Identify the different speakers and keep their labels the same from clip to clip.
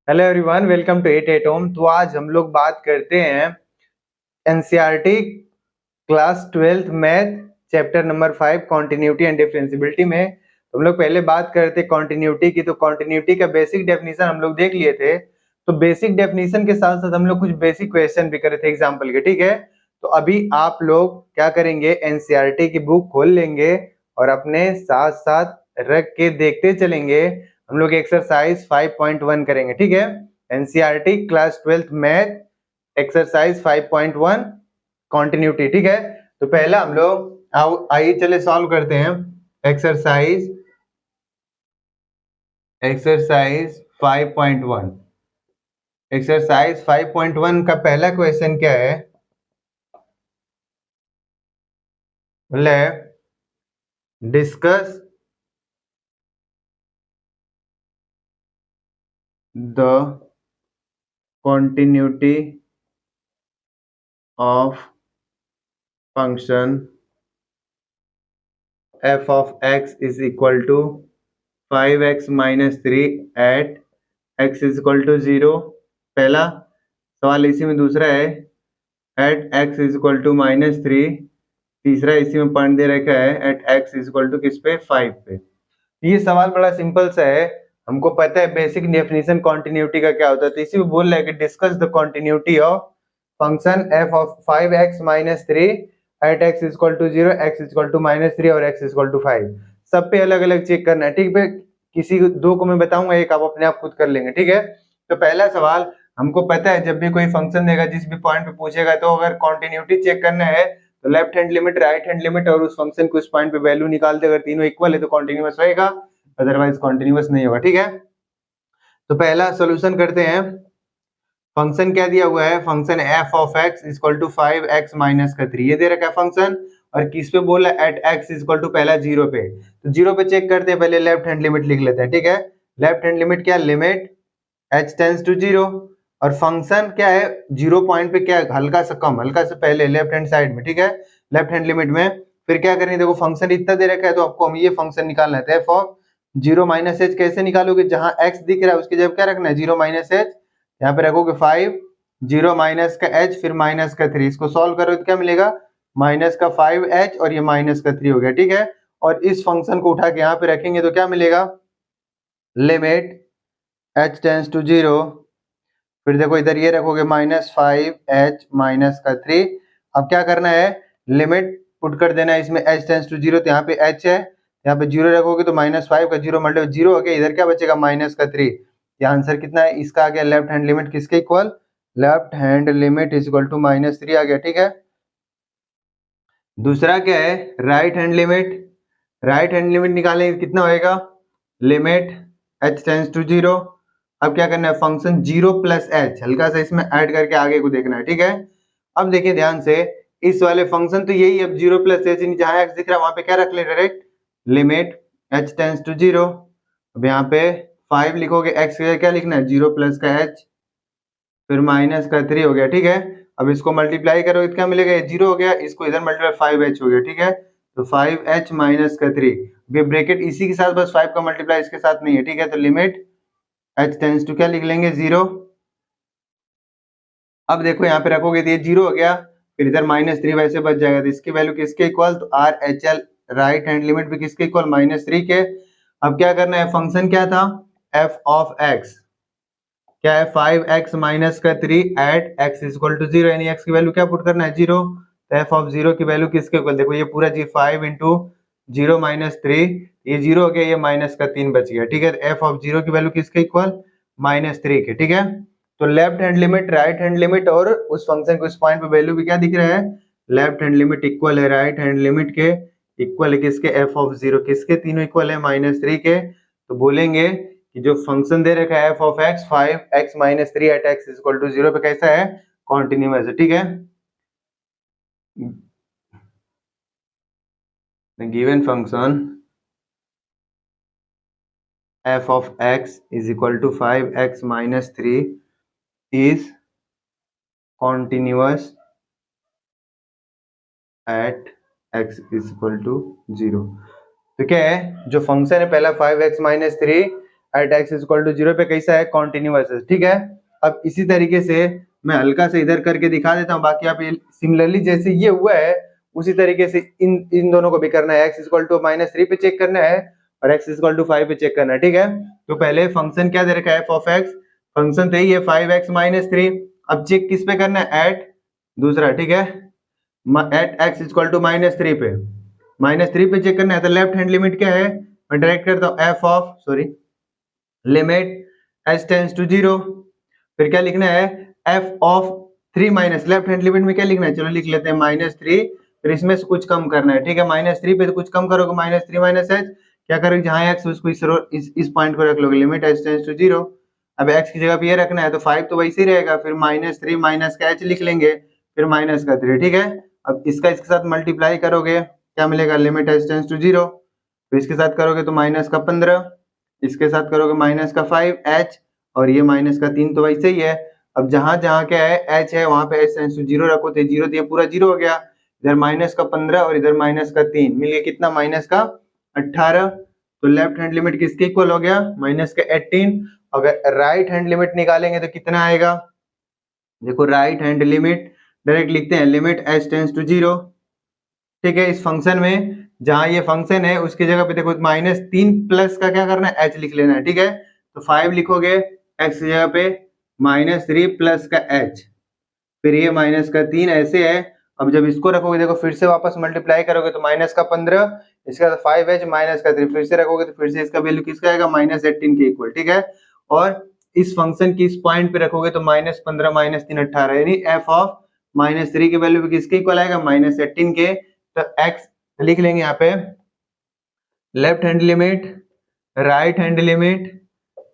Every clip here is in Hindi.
Speaker 1: Hello everyone, welcome to 88 home. तो आज हम लोग बात करते हैं NCERT class 12th math chapter number 5 continuity and differentiability में। तो हम लोग पहले बात करते कॉन्टिन्यूटी की। तो कॉन्टिन्यूटी का बेसिक डेफिनेशन हम लोग देख लिए थे। तो बेसिक डेफिनेशन के साथ साथ हम लोग कुछ बेसिक क्वेश्चन भी करे थे एग्जाम्पल के, ठीक है। तो अभी आप लोग क्या करेंगे, एनसीईआरटी की बुक खोल लेंगे और अपने साथ साथ रख के देखते चलेंगे। हम लोग एक्सरसाइज 5.1 करेंगे, ठीक है। NCERT class 12th math exercise 5.1 continuity, ठीक है। तो पहला हम लोग आइए चले सॉल्व करते हैं। एक्सरसाइज एक्सरसाइज 5.1 एक्सरसाइज 5.1 का पहला क्वेश्चन क्या है, बोले discuss the continuity of function f of x is equal to 5x minus 3 at x is equal to 0। पहला सवाल इसी में, दूसरा है at x is equal to -3, तीसरा इसी में पॉइंट दे रखा है at x is equal to किस पे, 5 पे। ये सवाल बड़ा सिंपल सा है, हमको पता है बेसिक डेफिनेशन कॉन्टिन्यूटी का क्या होता है। तो इसी में बोल रहा है कि discuss the continuity of function f of 5x minus 3 at x is equal to 0, x is equal to -3 और x is equal to 5। सब पे अलग अलग चेक करना है, ठीक है। किसी दो को मैं बताऊंगा, एक आप अपने आप खुद कर लेंगे, ठीक है। तो पहला सवाल, हमको पता है जब भी कोई फंक्शन देगा जिस भी पॉइंट पे पूछेगा, तो अगर कॉन्टिन्यूटी चेक करना है तो left hand limit, right hand limit और उस फंक्शन को उस पॉइंट पे वैल्यू निकालते, अगर तीनों इक्वल है तो कॉन्टिन्यूअस रहेगा, अदरवाइज कॉन्टिन्यूअस नहीं होगा, ठीक है। तो पहला सॉल्यूशन करते हैं। फंक्शन क्या दिया हुआ है, function f of x equal to 5x minus का 3, ये दे रखा है फंक्शन। और किस पे बोला, एट x इक्वल टू पहला 0 पे। तो 0 पे चेक करते हैं, पहले लेफ्ट हैंड लिमिट लिख लेते हैं, ठीक है। लेफ्ट हैंड लिमिट क्या, लिमिट h टेंड्स टू 0। और फंक्शन क्या है, 0 पॉइंट पे क्या है, हल्का सा कम, हल्का सा पहले लेफ्ट हैंड साइड में, ठीक है, लेफ्ट हैंड लिमिट में। फिर क्या करेंगे, देखो फंक्शन इतना दे रखा है तो आपको हम ये फंक्शन निकालना है। f ऑफ 0 माइनस एच कैसे निकालोगे, जहां x दिख रहा है उसकी जगह क्या रखना है, 0 माइनस एच, यहाँ पे रखोगे 5, 0 माइनस का h, फिर माइनस का 3। इसको सॉल्व करो तो क्या मिलेगा, माइनस का 5h और ये माइनस का 3 हो गया, ठीक है। और इस फंक्शन को उठा के यहाँ पे रखेंगे तो क्या मिलेगा, लिमिट h टेंड्स टू 0। फिर देखो इधर ये रखोगे -5h माइनस का 3। अब क्या करना है, लिमिट पुट कर देना है इसमें, h टेंड्स टू 0, तो यहाँ पे h है, यहाँ पे 0 रखोगे तो -5 का 0 मल्टीप्लाई 0 हो गया, इधर क्या बचेगा, माइनस का 3। ये आंसर कितना है इसका आ गया, लेफ्ट हैंड लिमिट किसके equal, left hand limit is equal to -3 आ गया, ठीक है। दूसरा क्या है, right hand limit. Right hand limit निकालेंगे कितना होएगा, लिमिट h टेंड्स टू 0। अब क्या करना है, फंक्शन 0 प्लस h हल्का सा इसमें ऐड करके आगे को देखना है, ठीक है। अब देखिए ध्यान से, इस वाले फंक्शन तो यही, अब 0 प्लस h जहां x दिख रहा है वहां पे क्या रख ले, direct limit h tends to 0। अब यहाँ पे 5 लिखोगे, x की जगह क्या लिखना है, 0 प्लस का h, फिर माइनस का 3 हो गया, ठीक है। अब इसको मल्टीप्लाई करोगे तो क्या मिलेगा, ये 0 हो गया, इसको इधर मल्टीप्लाई 5h हो गया, ठीक है। तो 5h माइनस का 3, ये ब्रैकेट इसी के साथ, बस 5 का मल्टीप्लाई इसके साथ नहीं है, ठीक है। तो लिमिट h टेंड्स टू क्या लिख लेंगे, 0। अब देखो यहाँ पे रखोगे तो ये 0 हो गया, फिर इधर -3 वैसे बच जाएगा, तो इसकी वैल्यू किसके इक्वल, तो RHL राइट हैंड लिमिट भी किसके इक्वल, -3 के। अब क्या करना है, फंक्शन क्या था, f ऑफ x क्या है, 5x माइनस का 3 एट x इक्वल टू 0, यानी x की वैल्यू क्या पुट करना है, 0। तो f ऑफ 0 की वैल्यू किसके इक्वल, देखो ये पूरा 5 इंटू 0 माइनस 3, ये 0 हो गया, ये माइनस का 3 बच गया, ठीक है। f ऑफ 0 की वैल्यू किसके इक्वल, -3 के, ठीक है। तो left hand limit, right hand limit और उस फंक्शन को इस पॉइंट पे वैल्यू भी क्या दिख रहा है, लेफ्ट हैंड लिमिट इक्वल है राइट हैंड लिमिट के, इक्वल है किसके, f ऑफ 0, किसके, तीनों इक्वल है -3 के। तो बोलेंगे कि जो फंक्शन दे रखा है f of x 5x minus 3 at x equal to 0 पे कैसा है, कॉन्टिन्यूअस है, ठीक है। The given function f of x is equal to 5x minus 3 is continuous at x is equal to 0। तो क्या है, जो फंक्शन है पहला 5x minus 3 at x is equal to 0 पे कैसा है, कॉन्टिन्यूअस है, ठीक है। अब इसी तरीके से मैं हल्का से इधर करके दिखा देता हूँ, बाकी आप सिमिलरली जैसे ये हुआ है उसी तरीके से इन दोनों को भी करना है। एक्स इज इक्वल टू -3 पे चेक करना है और एक्स इज इक्वल टू 5 पे चेक करना है, ठीक है। तो पहले फंक्शन क्या दे रखा है, एफ ऑफ एक्स, फंक्शन तो यही है 5x-3। अब चेक किस पे करना है, एट दूसरा, ठीक है, at x is equal to -3 पे, -3 पे चेक करना है। तो लेफ्ट हैंड लिमिट क्या है, मैं डायरेक्ट करता हूँ f of limit h tends to 0। फिर क्या लिखना है, f of 3 minus, left hand limit में क्या लिखना है, चलो लिख लेते हैं -3, फिर इसमें से कुछ कम करना है, ठीक है। -3 पे तो कुछ कम करोगे, -3 माइनस एच, क्या करोगे, जहां एक्स उसको इस पॉइंट को रख लोगे, लिमिट एच टेंड्स टू 0। अब एक्स की जगह पे ये रखना है तो 5 तो वैसे ही रहेगा, फिर -3 माइनस का एच लिख लेंगे, फिर माइनस का 3, ठीक है। अब इसका इसके साथ मल्टीप्लाई करोगे, क्या मिलेगा, लिमिट एच टेंड्स टू 0, तो इसके साथ करोगे तो -15, इसके साथ करोगे -5h, और ये -3 तो वैसे ही है। अब जहां जहां क्या है, h है, वहां पे h टेंड्स टू 0 रखो, तो 0 तो ये पूरा 0 हो गया, इधर -15 और इधर -3, मिल गया कितना, -18। तो लेफ्ट हैंड लिमिट किसके इक्वल हो गया, -18। अगर राइट हैंड लिमिट निकालेंगे तो कितना आएगा, देखो राइट हैंड लिमिट डायरेक्ट लिखते हैं, लिमिट h टेंड्स टू 0, ठीक है। इस फंक्शन में जहां ये फंक्शन है उसकी जगह पे देखो -3 प्लस का क्या करना है, h लिख लेना है, ठीक है। तो 5 लिखोगे x की जगह पे, -3 प्लस का h, फिर ये -3 ऐसे है। अब जब इसको रखोगे, देखो फिर से वापस मल्टीप्लाई करोगे तो -15, इसके बाद 5h -3, फिर से रखोगे तो फिर से इसका वैल्यू किसका आएगा, -18 के इक्वल, ठीक है। और इस फंक्शन की इस पॉइंट पे रखोगे तो -15 -3 18, यानी एफ ऑफ -3 की वैल्यू भी किसके इक्वल आएगा, -18 के। तो x लिख लेंगे यहाँ पे, left hand limit, right hand limit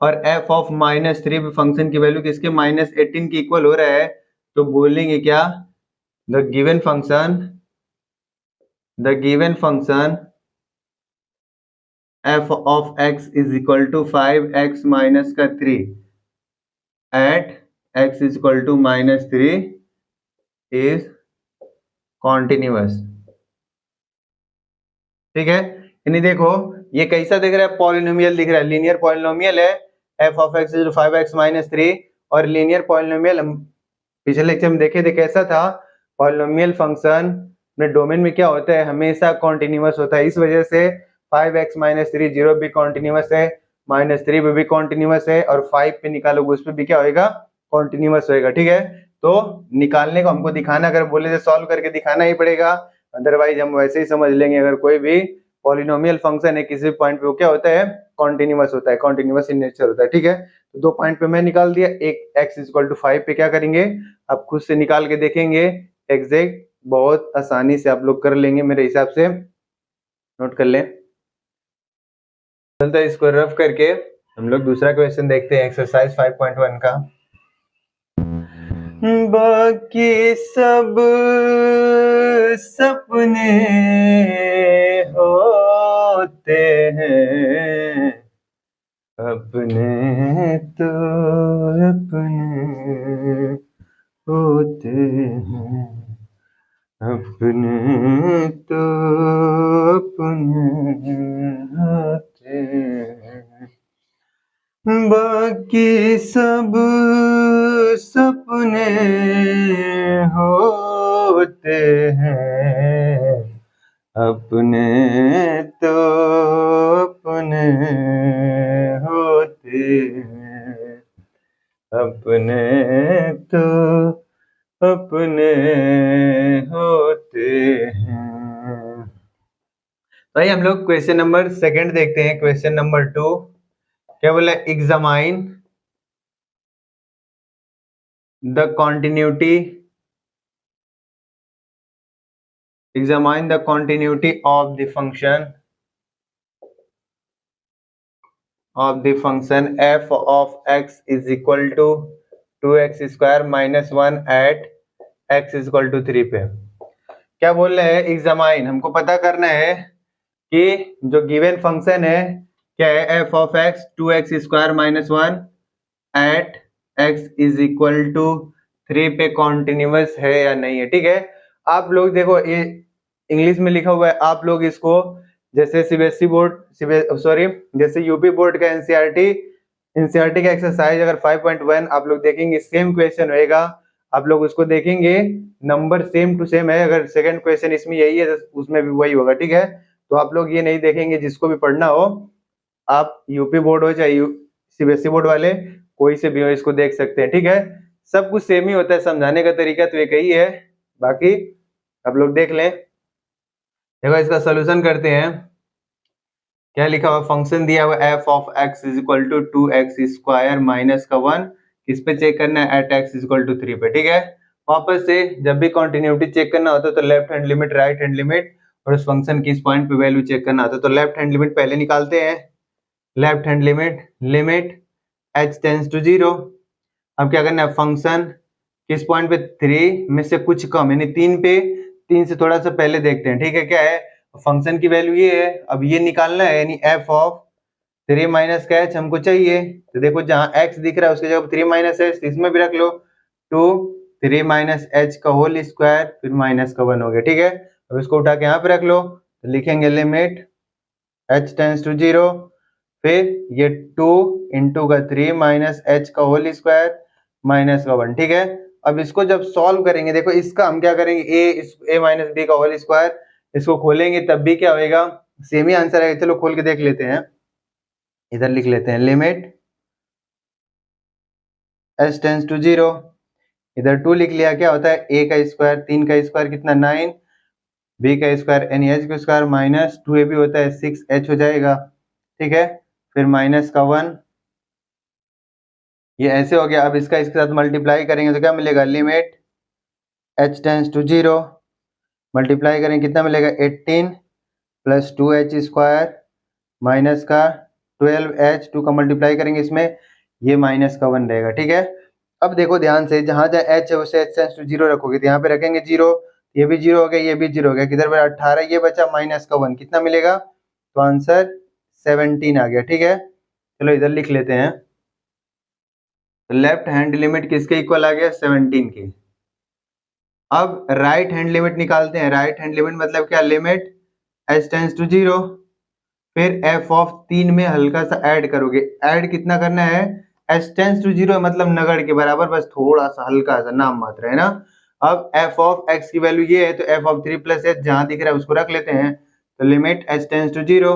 Speaker 1: और f ऑफ -3 फंक्शन की वैल्यू किसके, -18 की इक्वल हो रहा है। तो बोलेंगे क्या, the given function f of x is equal to 5x minus का 3 at x is equal to -3 is continuous, ठीक है। यानी देखो ये कैसा दिख रहा है, पॉलिनोमियल दिख रहा है, लीनियर पॉलिनोमियल है, f of x is 5x minus 3, और लीनियर पॉलिनोमियल हम पिछले लेक्चर में देखे थे कैसा था, पॉलिनोमियल फंक्शन में डोमेन में क्या होता है, हमेशा कॉन्टिन्यूअस होता है। इस वजह से 5x माइनस 3 0 भी कॉन्टिन्यूअस है, -3 पे भी कॉन्टिन्यूअस है, और 5 पे निकालोगे उस पे भी क्या होएगा, कॉन्टिन्यूअस होएगा, ठीक है। तो निकालने को हमको दिखाना, अगर बोले तो सॉल्व करके दिखाना ही पड़ेगा, अदरवाइज हम वैसे ही समझ लेंगे। अगर कोई भी पॉलिनोमियल फंक्शन है किसी भी पॉइंट पे, वो क्या होता है, कॉन्टिन्यूअस होता है, कॉन्टिन्यूअस इन नेचर होता है, ठीक है। तो 2 पॉइंट पे मैं निकाल दिया, एक x इज इक्वल टू 5 पे क्या करेंगे, आप खुद से निकाल के देखेंगे, एग्जैक्ट बहुत आसानी से आप लोग कर लेंगे, मेरे हिसाब से नोट कर लें। चलता है इसको रफ करके हम लोग दूसरा क्वेश्चन देखते हैं, एक्सरसाइज 5.1 का। बाकी सब सपने होते हैं, अपने तो अपने होते हैं, अपने तो अपने होते हैं, बाकी सब सपने होते हैं, अपने तो अपने होते हैं, अपने तो अपने होते हैं। भाई हम लोग क्वेश्चन नंबर 2 देखते हैं। क्वेश्चन नंबर 2 क्या बोला, examine the continuity of the function f of x is equal to 2x square minus 1 at x is equal to 3 पे। क्या बोल रहे हैं, एग्जामाइन हमको पता करना है कि जो गिवन फंक्शन है क्या है, f of x 2x square minus 1 at x is equal to 3 पे कॉन्टिन्यूअस है या नहीं है, ठीक है। आप लोग देखो ये इंग्लिश में लिखा हुआ है, आप लोग इसको जैसे सीबीएसई बोर्ड सॉरी जैसे यूपी बोर्ड का एनसीईआरटी का एक्सरसाइज अगर 5.1 आप लोग देखेंगे, सेम क्वेश्चन होएगा, आप लोग उसको देखेंगे, नंबर सेम टू सेम है, अगर सेकंड क्वेश्चन इसमें यही है तो उसमें भी वही होगा, ठीक है। तो आप लोग ये नहीं देखेंगे, जिसको भी पढ़ना हो आप यूपी बोर्ड हो चाहे सीबीएसई बोर्ड वाले कोई से भी हो, इसको देख सकते हैं, ठीक है। सब कुछ सेम ही होता है, समझाने का तरीका तो एक ही है, बाकी आप लोग देख लें। देखो इसका सोल्यूशन करते हैं। क्या लिखा हुआ, फंक्शन दिया हुआ f of x is equal to 2x² minus का 1, किस पे चेक करना है, at x is equal to 3 पे, ठीक है। वापस से जब भी कॉन्टिन्यूटी चेक करना होता है तो left hand limit right hand limit और उस फंक्शन की इस पॉइंट पे वैल्यू चेक करना होता है, तो लेफ्ट हैंड लिमिट पहले निकालते हैं। Left hand limit h tends to 0। अब क्या करना है, फंक्शन किस पॉइंट पे, 3 में से कुछ कम यानी 3 पे, 3 से थोड़ा सा पहले देखते हैं, ठीक है। क्या है, फंक्शन की वैल्यू ये है, अब ये निकालना है, यानी f ऑफ 3 माइनस का h हमको चाहिए। तो देखो जहां x दिख रहा है उसकी जगह 3 माइनस h, इसमें भी रख लो 2 3 माइनस h का होल स्क्वायर फिर माइनस का 1 हो गया, ठीक है। अब इसको उठा के यहाँ पे रख लो, तो लिखेंगे लिमिट h टेंस टू 0, फिर ये 2 इंटू का 3 माइनस h का होल स्क्वायर माइनस का 1, ठीक है। अब इसको जब सॉल्व करेंगे, देखो इसका हम क्या करेंगे, a माइनस बी का होल स्क्वायर, इसको खोलेंगे तब भी क्या होएगा, सेम ही आंसर आएगा। चलो खोल के देख लेते हैं, इधर लिख लेते हैं लिमिट h टेंस टू 0, इधर 2 लिख लिया, क्या होता है a का स्क्वायर, 3 का स्क्वायर कितना 9, b का स्क्वायर यानी h का स्क्वायर माइनस 2ab होता है 6h हो जाएगा, ठीक है। फिर माइनस का 1, ये ऐसे हो गया। अब इसका इसके साथ मल्टीप्लाई करेंगे तो क्या मिलेगा, limit h tends to 0, multiply करेंगे कितना मिलेगा, 18 प्लस 2h स्क्वायर माइनस का 12h, 2 का मल्टीप्लाई करेंगे इसमें, ये माइनस का 1 रहेगा, ठीक है। अब देखो ध्यान से, जहां जहां h है उसे h टेंस टू 0 रखोगे, तो यहाँ पे रखेंगे 0, ये भी 0 हो गया, ये भी 0 हो गया, किधर पे 18, ये बचा माइनस का 1, कितना मिलेगा, तो आंसर 17 आ गया, ठीक है। चलो इधर लिख लेते हैं, लेफ्ट हैंड लिमिट किसके इक्वल आ गया, 17 के। अब राइट हैंड लिमिट निकालते हैं, राइट हैंड लिमिट मतलब क्या, लिमिट h टेंस टू 0, फिर f ऑफ 3 में हल्का सा ऐड करोगे, ऐड कितना करना है, h टेंस टू 0 मतलब नगड़ के बराबर, बस थोड़ा सा हल्का सा नाम मात्र है ना। अब f ऑफ x की वैल्यू ये है, तो f ऑफ 3 प्लस h जहां दिख रहा है उसको रख लेते हैं, तो लिमिट h टेंस टू 0,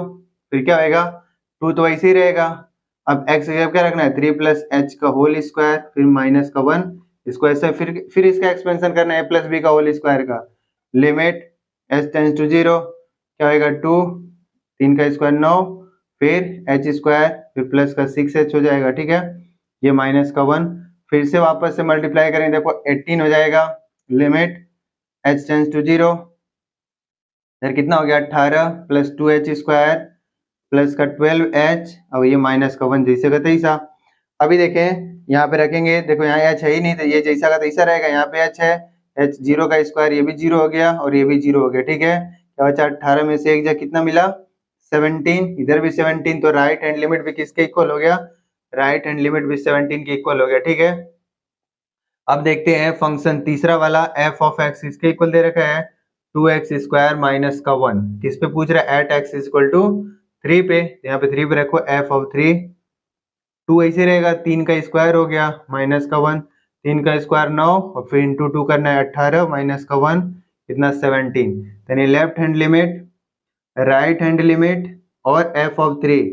Speaker 1: फिर क्या होएगा, 2 तो वैसे ही रहेगा। अब x की जगह क्या रखना है, 3 प्लस h का होल स्क्वायर फिर माइनस का 1, इसको ऐसे फिर इसका एक्सपेंशन करना है प्लस b का होल स्क्वायर का, लिमिट h टेंस टू 0, क्या होएगा 2, 3 का स्क्वायर 9, फिर h स्क्वायर फिर प्लस का 6h हो जाएगा, ठीक है। ये माइनस का 1, फिर से वापस से मल्टीप्लाई करेंगे, देखो 18 हो जाएगा, लिमिट h टेंस टू 0, इधर कितना हो गया 18 प्लस 2h स्क्वायर प्लस का 12h, अब ये माइनस का 1 जैसे का तैसा। अभी देखें यहाँ पे रखेंगे, देखो यहाँ h है ही नहीं, तो ये जैसा का तैसा रहेगा, यहाँ पे h है, h 0 का स्क्वायर, ये भी 0 हो गया और ये भी 0 हो गया, ठीक है। क्या बचा, 18 में से एक जगह कितना मिला, 17, इधर भी 17, तो राइट हैंड लिमिट भी किसके इक्वल हो गया, राइट हैंड लिमिट भी 17 के इक्वल हो गया, ठीक है। अब देखते हैं फंक्शन तीसरा वाला, f ऑफ x इसके इक्वल दे रखा है 2x स्क्वायर माइनस का 1, किस पे पूछ रहा है, एट x इक्वल टू 3 पे, यहाँ पे 3 पे रखो f ऑफ 3, 2 ऐसे रहेगा, 3 का स्क्वायर हो गया माइनस का 1, 3 का स्क्वायर 9 और फिर इंटू 2 करना है 18 माइनस का 1 कितना 17, यानी left hand limit right hand limit और f ऑफ 3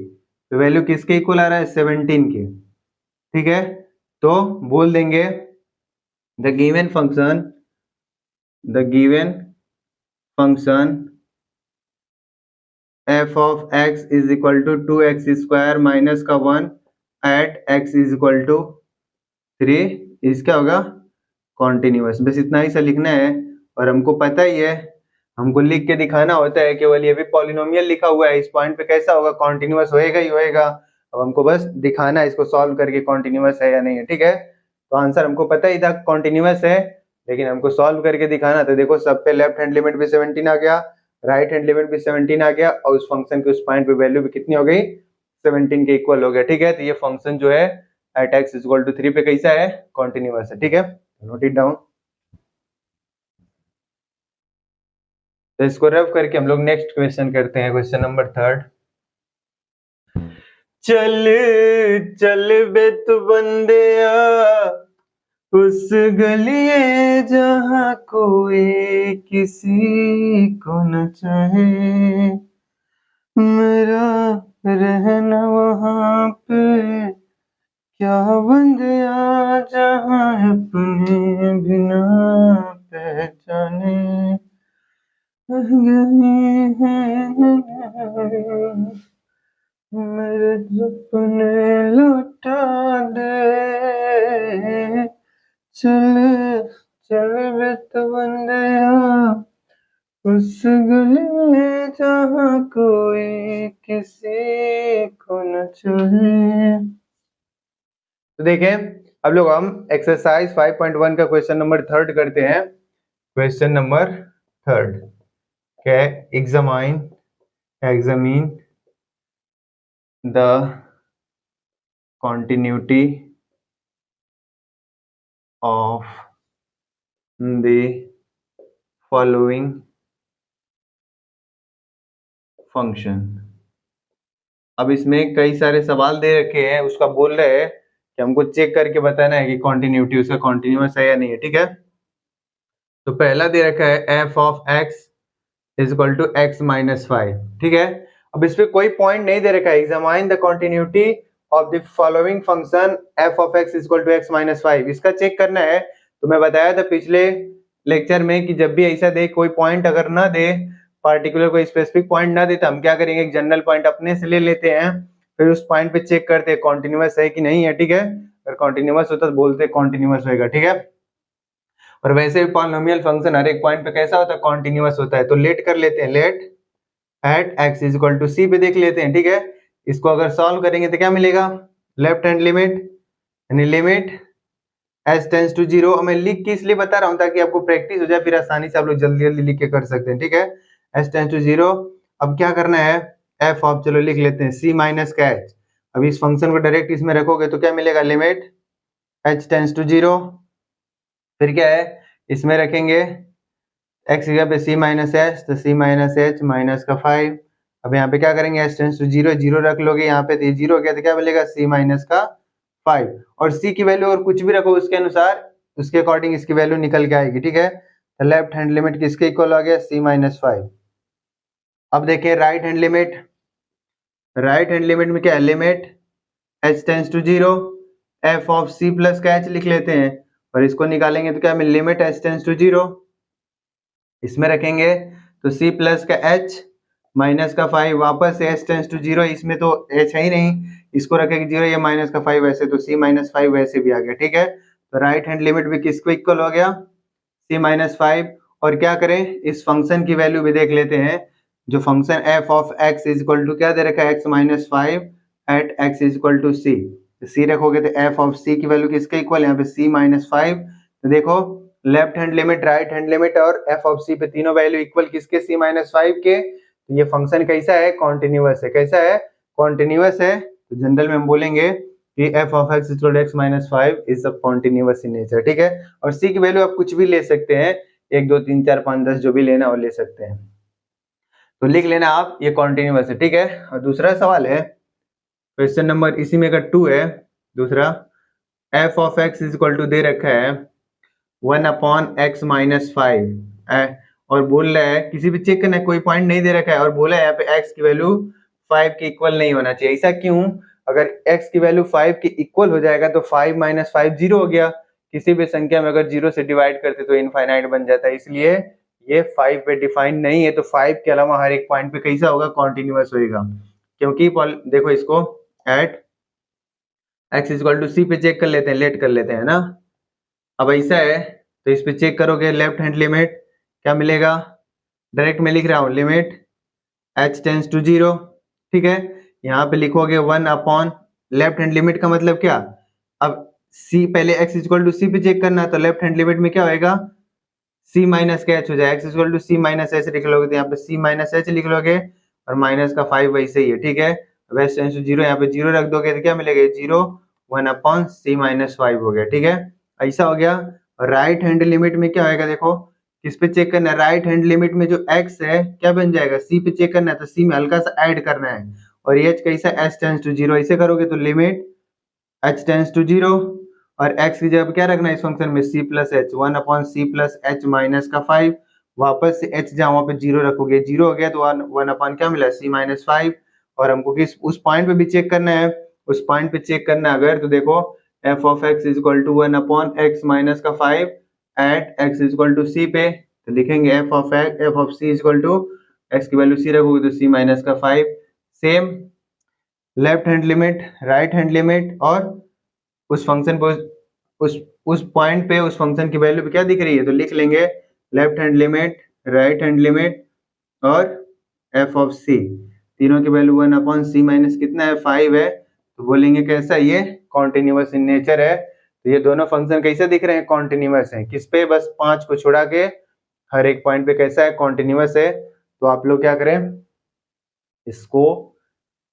Speaker 1: तो वैल्यू किसके इक्वल आ रहा है, 17 के, ठीक है। तो बोल देंगे the given function f of x is equal to 2x square minus का 1 at x is equal to 3 इसका होगा कॉन्टिन्यूअस, बस इतना ही सा लिखना है। और हमको पता ही है, हमको लिख के दिखाना होता है, केवल ये भी पॉलिनोमियल लिखा हुआ है, इस पॉइंट पे कैसा होगा, कॉन्टिन्यूअस होएगा ही होएगा। अब हमको बस दिखाना है इसको सॉल्व करके कॉन्टिन्यूअस है या नहीं है, ठीक है। तो आंसर हमको पता ही था कॉन्टिन्यूअस है, लेकिन हमको सॉल्व करके दिखाना था। देखो सब पे लेफ्ट हैंड लिमिट भी 17 आ गया, राइट हैंड लिमिट भी 17 आ गया और उस फंक्शन के उस पॉइंट पे वैल्यू भी कितनी हो गई, 17 के इक्वल हो गया, ठीक है। तो ये फंक्शन जो है एट x इक्वल टू 3 पे कैसा है, कॉन्टिन्यूअस है, ठीक है। Note it down. तो इसको रफ करके हम लोग नेक्स्ट क्वेश्चन करते हैं, क्वेश्चन नंबर 3। चल चल बे तू बंदिया उस गलिए जहाँ कोई किसी को न चाहे, मेरा रहना वहाँ पे क्या बंदिया जहाँ अपने बिना पहचाने मेरे सपने लौटा दे, चल चल बे तू बंदिया उस गली में जहाँ कोई किसी को न चाहे। तो देखें अब लोग हम एक्सरसाइज 5.1 का क्वेश्चन नंबर 3 करते हैं। क्वेश्चन नंबर 3 क्या है? Examine the continuity of the following function। अब इसमें कई सारे सवाल दे रखे हैं, उसका बोल रहे हैं कि हमको चेक करके बताना है कि कॉन्टिन्यूटी उसका कॉन्टिन्यूअस है या नहीं है। ठीक है, तो पहला दे रखा है f of x is equal to x minus 5। ठीक है, अब इस पे कोई पॉइंट नहीं दे रखा है। Examine the continuity of the following function f of x is equal to x minus 5, इसका चेक करना है। तो मैं बताया था पिछले लेक्चर में कि जब भी ऐसा दे, कोई पॉइंट अगर ना दे, पार्टिकुलर कोई स्पेसिफिक पॉइंट ना दे, तो हम क्या करेंगे, एक जनरल पॉइंट अपने से ले लेते हैं, फिर उस पॉइंट पे चेक करते हैं कॉन्टिन्यूअस है कि नहीं है। ठीक है, अगर कॉन्टिन्यूअस होता तो बोलते हैं कॉन्टिन्यूअस होगा। ठीक है, और वैसे भी पॉलिनोमियल फंक्शन हर एक पॉइंट पे कैसा होता है, कॉन्टिन्यूअस होता है। तो लेट कर लेते हैं, let at x is equal to c पे देख लेते हैं। ठीक है, इसको अगर सॉल्व करेंगे तो क्या मिलेगा, लेफ्ट हैंड लिमिट यानी लिमिट h टेंड्स टू 0। मैं लिख के इसलिए बता रहा हूं ताकि आपको प्रैक्टिस हो जाए, फिर आसानी से आप लोग जल्दी जल्दी लिख के कर सकते हैं। ठीक है, h टेंड्स टू 0। अब क्या करना है, f ऑफ, चलो लिख लेते हैं c माइनस का h। अब इस फंक्शन को डायरेक्ट इसमें रखोगे तो क्या मिलेगा, लिमिट h टेंड्स टू 0। फिर क्या है, इसमें रखेंगे x जगह पे c माइनस एच, तो c माइनस एच माइनस का 5। अब यहाँ पे क्या करेंगे, h टेंड्स टू 0, 0 रख लोगे यहाँ पे, तो ये 0 हो गया, तो क्या मिलेगा, c माइनस का 5। और c की वैल्यू और कुछ भी रखो उसके अनुसार, उसके अकॉर्डिंग इसकी वैल्यू निकल के आएगी। ठीक है, तो लेफ्ट हैंड लिमिट किसके इक्वल आ गया, c माइनस 5। अब देखिए right hand limit, right hand limit में क्या है, limit h tends to 0 f of c plus का h लिख लेते हैं, और इसको निकालेंगे तो क्या मिले, लिमिट h टेंड्स टू 0, इसमें रखेंगे तो c प्लस का h माइनस का 5, वापस से h टेंड्स टू 0, इसमें तो h है ही नहीं, इसको रखेंगे 0, ये माइनस का 5 वैसे, तो c माइनस 5 वैसे भी आ गया। ठीक है, तो राइट हैंड लिमिट भी किसको इक्वल हो गया, c माइनस 5। और क्या करें, इस फंक्शन की वैल्यू भी देख लेते हैं, जो function f of x is equal to क्या दे रखा है, x minus 5 at x is equal to c। तो c रखोगे तो f ऑफ c की वैल्यू किसके इक्वल, यहाँ पे c माइनस 5। तो देखो left hand limit, right hand limit और f ऑफ c पे तीनों वैल्यू इक्वल किसके, c माइनस 5 के। तो ये फंक्शन कैसा है, कॉन्टिन्यूअस है। कैसा है, कॉन्टिन्यूअस है। तो जनरल में हम बोलेंगे कि f of x equal to x minus 5 is a continuous in nature. ठीक है, और c की वैल्यू आप कुछ भी ले सकते हैं, 1 2 3 4 5 10 जो भी लेना वो ले सकते हैं, तो लिख लेना आप, ये कॉन्टिन्यूअस है। ठीक है, और दूसरा सवाल है क्वेश्चन नंबर इसी में का 2 है दूसरा, f of x is equal to दे रखा है 1 अपॉन x माइनस 5, और बोल रहा है किसी भी चेक करना, कोई पॉइंट नहीं दे रखा है, और बोला है यहाँ पे x की वैल्यू 5 के इक्वल नहीं होना चाहिए। ऐसा क्यों, अगर x की वैल्यू 5 के इक्वल हो जाएगा तो 5 माइनस 5 0 हो गया, किसी भी संख्या में अगर 0 से डिवाइड करते तो इनफाइनाइट बन जाता है, इसलिए ये 5 पे डिफाइन नहीं है। तो 5 के अलावा हर एक पॉइंट पे कैसा होगा, कॉन्टिन्यूअस होगा। क्योंकि देखो इसको at x equal to c पे चेक कर लेते हैं, लेट कर लेते हैं ना। अब ऐसा है तो इस पे चेक करोगे, लेफ्ट हैंड लिमिट क्या मिलेगा, डायरेक्ट में लिख रहा हूँ, लिमिट h टेंड्स टू 0। ठीक है, यहाँ पे लिखोगे 1 अपॉन, लेफ्ट हैंड लिमिट का मतलब क्या, अब c पहले x इक्वल टू c पे चेक करना है, तो लेफ्ट हैंड लिमिट में क्या होएगा, c माइनस का h हो जाएगा, x equal to c minus h लिख लोगे, तो यहाँ पे c माइनस h लिख लोगे, और माइनस का 5 वैसे ही है। ठीक है, h टेंड्स टू 0, यहाँ पे 0 रख दोगे तो क्या मिलेगा, 0 1 अपॉन c माइनस 5 हो गया। ठीक है, ऐसा हो गया। राइट हैंड लिमिट में क्या होएगा, देखो किस पे चेक करना है, राइट हैंड लिमिट में जो x है क्या बन जाएगा, c पे चेक करना है, तो c में हल्का सा ऐड करना है, और h कैसा h टेंड्स टू 0, ऐसे करोगे तो लिमिट h टेंड्स टू 0, और x की जगह क्या रखना है इस फंक्शन में, c plus H, 1/c+h minus का 5, वापस से h जहाँ वहाँ पे 0 रखोगे, 0 हो गया तो 1 क्या मिला, c-5, और हमको किस उस पॉइंट पे भी चेक करना है, उस पॉइंट पे चेक करना है अगर, तो देखो f of x is equal to 1/x minus का 5 at x is equal to c पे, तो लिखेंगे f of c is equal to x की वैल्यू c रखोगे तो c- का 5, same left hand limit right hand limit, और उस फंक्शन पे उस पॉइंट पे उस फंक्शन की वैल्यू पे क्या दिख रही है, तो लिख लेंगे left hand limit right hand limit और f ऑफ c, तीनों की वैल्यू 1/c माइनस कितना है 5 है, तो बोलेंगे कैसा, ये कॉन्टिन्यूअस इन नेचर है। तो ये दोनों फंक्शन कैसे दिख रहे हैं, कॉन्टिन्यूअस है, किस पे, बस 5 को छोड़ा के हर एक पॉइंट पे कैसा है, कॉन्टिन्यूअस है। तो आप लोग क्या करें, इसको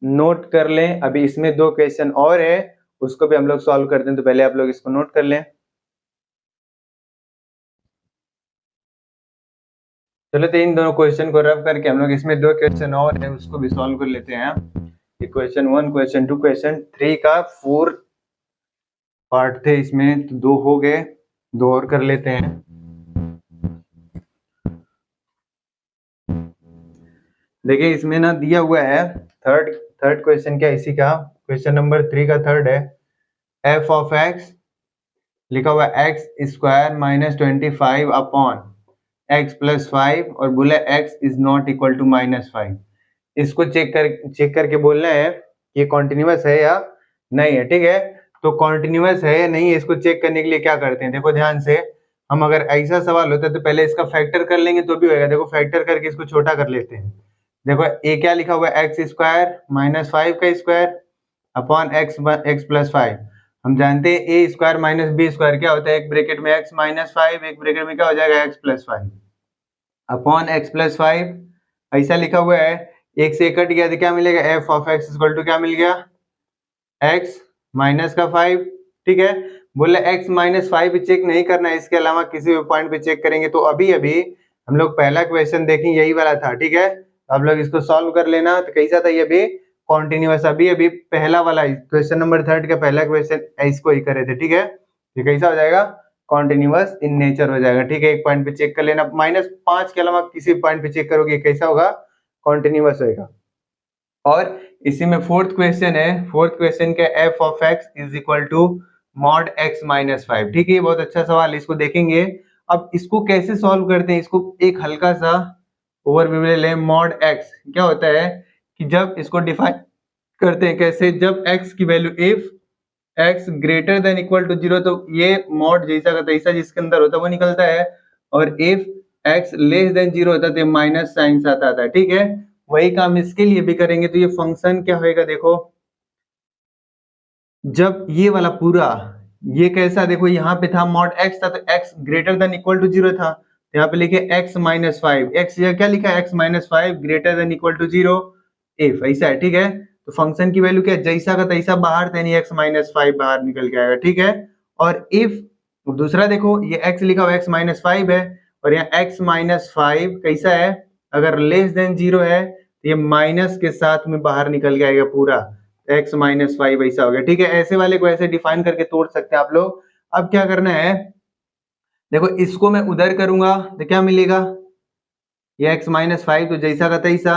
Speaker 1: नोट कर लें। अभी इसमें 2 क्वेश्चन और है, उसको भी हम लोग सॉल्व करते हैं, तो पहले आप लोग इसको नोट कर लें। चलो तो इन दोनों क्वेश्चन को रफ करके हम लोग इसमें 2 क्वेश्चन और है उसको भी सॉल्व कर लेते हैं। क्वेश्चन 1 क्वेश्चन 2 क्वेश्चन 3 का 4 पार्ट थे इसमें, तो 2 हो गए, 2 और कर लेते हैं। देखिए इसमें ना दिया हुआ है थर्ड क्वेश्चन क्या इसी का, क्वेश्चन नंबर 3 का थर्ड है, f ऑफ x लिखा हुआ x square minus 25 upon x plus 5, और बोला x is not equal to -5। इसको चेक करके बोलना है ये कॉन्टिन्यूअस है या नहीं है, ठीक है। तो कॉन्टिन्यूअस है या नहीं है, इसको चेक करने के लिए क्या करते हैं, देखो ध्यान से, हम अगर ऐसा सवाल होता है तो पहले इसका फैक्टर कर लेंगे तो भी होगा, देखो फैक्टर करके इसको छोटा कर लेते हैं। देखो ए क्या लिखा हुआ है, एक्स स्क्वायर माइनस 5 का स्क्वायर अपॉन एक्स प्लस 5, हम जानते हैं ए स्क्वायर माइनस बी स्क्वायर क्या होता है, एक ब्रैकेट में एक्स माइनस 5, एक ब्रैकेट में क्या हो जाएगा x plus 5 upon x plus 5, ऐसा लिखा हुआ है। एक से कट गया तो क्या मिलेगा, f of x equal to क्या मिल गया, एक्स माइनस का 5, ठीक है। बोले एक्स माइनस 5 चेक नहीं करना है, इसके अलावा किसी भी पॉइंट पे चेक करेंगे। तो अभी अभी हम लोग पहला क्वेश्चन देखें यही वाला था, ठीक है। आप लोग इसको सॉल्व कर लेना, तो कैसा था ये भी कॉन्टिन्यूअस, अभी अभी पहला वाला क्वेश्चन नंबर 3 का पहला क्वेश्चन इसको ही करे थे, ठीक है। ये कैसा हो जाएगा, कॉन्टिन्यूअस इन नेचर हो जाएगा, ठीक है। एक पॉइंट पे चेक कर लेना, -5 के अलावा किसी पॉइंट पे चेक करोगे कैसा होगा, कॉन्टिन्यूअस होगा। और इसी में फोर्थ क्वेश्चन है, फोर्थ क्वेश्चन का f of x is equal to mod x minus 5, ठीक है। बहुत अच्छा सवाल है, इसको देखेंगे। अब इसको कैसे सॉल्व करते हैं, इसको एक हल्का सा ओवरव्यू ले लें। मॉड एक्स क्या होता है कि जब इसको डिफाइन करते हैं कैसे, जब x की value if x greater than equal to 0, तो ये मॉड जैसा का तैसा जिसके अंदर होता है वो निकलता है, और इफ x लेस देन 0 होता है तो माइनस साइन आता है, ठीक है। वही काम इसके लिए भी करेंगे। तो ये फंक्शन क्या होएगा, देखो जब ये वाला पूरा ये कैसा, देखो यहाँ पे था मॉड x था, तो x greater than equal to 0 था, तो यहाँ पे लिखे x माइनस 5, x क्या लिखा है, x minus 5 greater than equal to 0 if, ऐसा है, ठीक है। तो फंक्शन की वैल्यू क्या, जैसा का तैसा बाहर, यानी x माइनस 5 बाहर निकल के आएगा, ठीक है। और इफ दूसरा देखो ये x लिखा हुआ x माइनस 5 है, और यहाँ x माइनस 5 कैसा है, अगर लेस देन 0 है तो ये माइनस के साथ में बाहर निकल के आएगा पूरा, x माइनस 5 ऐसा हो गया, ठीक है। ऐसे वाले को ऐसे डिफाइन करके तोड़ सकते हैं आप लोग। अब क्या करना है, देखो इसको मैं उधर करूंगा तो क्या मिलेगा, ये x माइनस 5 तो जैसा का तैसा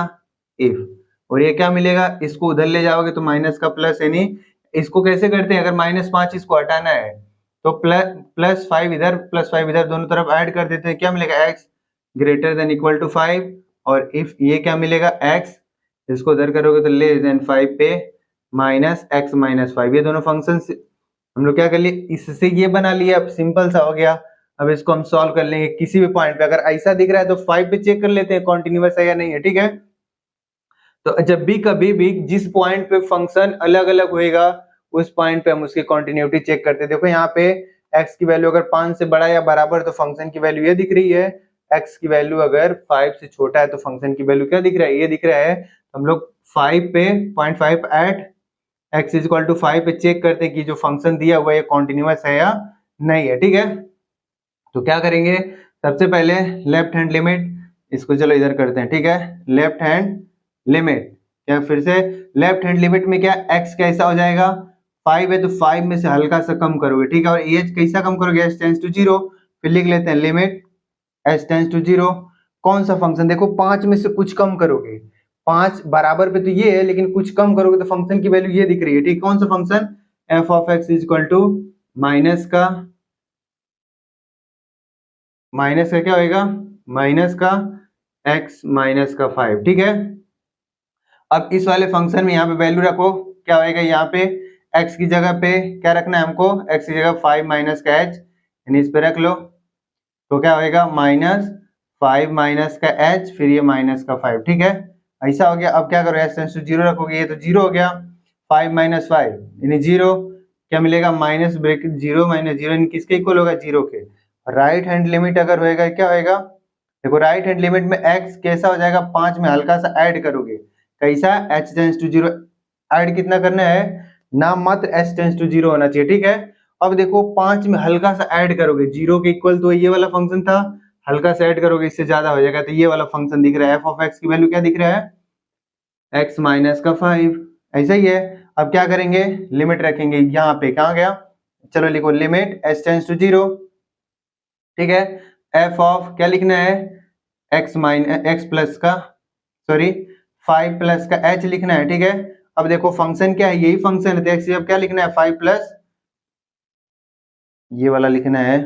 Speaker 1: इफ, और ये क्या मिलेगा, इसको उधर ले जाओगे तो माइनस का प्लस, यानी इसको कैसे करते हैं, अगर -5 इसको हटाना है तो प्लस 5 इधर प्लस 5 इधर, दोनों तरफ ऐड कर देते हैं, क्या मिलेगा x greater than equal to 5, और इफ ये क्या मिलेगा x, इसको उधर करोगे तो लेस देन 5 पे माइनस x माइनस 5, ये दोनों फंक्शन हम लोग क्या कर लिए, इससे ये बना लिया, अब सिंपल सा हो गया। अब इसको हम सॉल्व कर लेंगे किसी भी पॉइंट पे, अगर ऐसा दिख रहा है तो 5 पे चेक कर लेते हैं कॉन्टिन्यूअस है या नहीं है, ठीक है। तो जब भी कभी भी जिस पॉइंट पे फंक्शन अलग अलग होएगा उस पॉइंट पे हम उसकी कॉन्टिन्यूटी चेक करते हैं। देखो यहाँ पे x की वैल्यू अगर 5 से बड़ा या बराबर तो फंक्शन की वैल्यू ये दिख रही है, x की वैल्यू अगर 5 से छोटा है तो फंक्शन की वैल्यू क्या दिख रहा है, ये दिख रहा है। हम लोग 5 पे 0.5 at x is equal to 5 पे चेक करते हैं कि जो फंक्शन दिया हुआ है कॉन्टिन्यूअस है या नहीं है, ठीक है। तो क्या करेंगे, सबसे पहले लेफ्ट हैंड लिमिट, इसको चलो इधर करते हैं, ठीक है। लेफ्ट हैंड लिमिट, क्या फिर से लेफ्ट हैंड लिमिट में क्या x कैसा हो जाएगा, 5 है तो 5 में से हल्का सा कम करोगे, ठीक है। और एच कैसा कम करोगे, h टेंस टू 0। फिर लिख लेते हैं लिमिट h टेंस टू 0। कौन सा फंक्शन, देखो 5 में से कुछ कम करोगे, 5 बराबर पे तो ये है, लेकिन कुछ कम करोगे तो फंक्शन की वैल्यू ये दिख रही है, ठीक। कौन सा function, f of x is equal to minus का क्या होएगा, माइनस का x माइनस का 5, ठीक है। अब इस वाले फंक्शन में यहाँ पे वैल्यू रखो, क्या होएगा, यहाँ पे x की जगह पे क्या रखना है हमको, x की जगह 5 माइनस का h, यानी इस पे रख लो, तो क्या होएगा माइनस 5 माइनस का h, फिर ये माइनस का 5, ठीक है। ऐसा हो गया। अब क्या करो, h टेंस टू 0 रखोगे, ये तो 0 हो गया, 5 माइनस 5 यानी 0, क्या मिलेगा, माइनस ब्रैकेट 0 माइनस 0 यानी किसके इक्वल होगा, 0 के। राइट हैंड लिमिट अगर होएगा क्या होएगा, देखो राइट हैंड लिमिट में x कैसा हो जाएगा, 5 में हल्का सा ऐड करोगे, कैसा, h टेंस टू 0, ऐड कितना करना है, नाम मात्र h टेंस टू 0 होना चाहिए, ठीक है। अब देखो 5 में हल्का सा ऐड करोगे, 0 के इक्वल तो ये वाला फंक्शन था, हल्का सा ऐड करोगे इससे ज्यादा हो जाएगा, तो ये वाला फंक्शन दिख रहा है, एफ ऑफ एक्स की वैल्यू क्या दिख रहा है, x माइनस का 5, ऐसा ही है। अब क्या करेंगे, लिमिट रखेंगे, यहाँ पे कहाँ गया, चलो लिखो लिमिट h टेंस टू 0, ठीक है। एफ ऑफ क्या लिखना है, x प्लस का 5 प्लस का h लिखना है, ठीक है। अब देखो फंक्शन क्या है, यही फंक्शन है, तो x अब क्या लिखना है, 5 प्लस ये वाला लिखना है,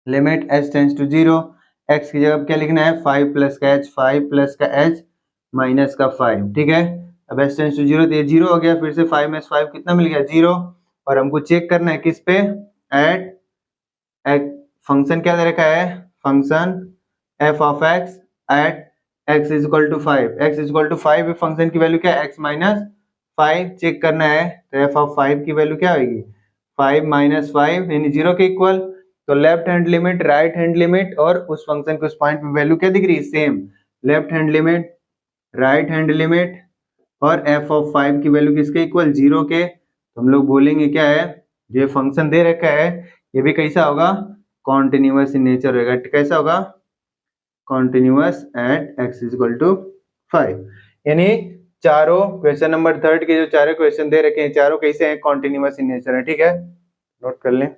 Speaker 1: limit h tends to 0, x की जगह क्या लिखना है, 5 प्लस का h, 5 प्लस का h माइनस का 5, ठीक है। अब h टेंस टू 0, तो ये 0 हो गया, फिर से 5 में 5 कितना मिल गया, 0। और हमको चेक करना है किस पे, एट फंक्शन क्या दे रखा है, function f of x at x is equal to 5, x is equal to 5 function की वैल्यू क्या है, x माइनस 5 चेक करना है, तो f ऑफ 5 की वैल्यू क्या होगी, 5 माइनस 5 यानी 0 के इक्वल। तो left hand limit, right hand limit और उस फंक्शन के उस पॉइंट पे वैल्यू क्या दिख रही है, same. Left hand limit, right hand limit और f ऑफ 5 की वैल्यू किसके इक्वल, 0 के। तो हम लोग बोलेंगे क्या है, जो फंक्शन दे रखा है ये भी कैसा होगा, कॉन्टिन्यूअस इन नेचर होगा, कैसा होगा, continuous at x is equal to 5। यानी चारों क्वेश्चन नंबर 3 के जो चारों क्वेश्चन दे रखे हैं, चारों कैसे हैं, कॉन्टिन्यूअस इन नेचर है, ठीक है, नोट कर लें।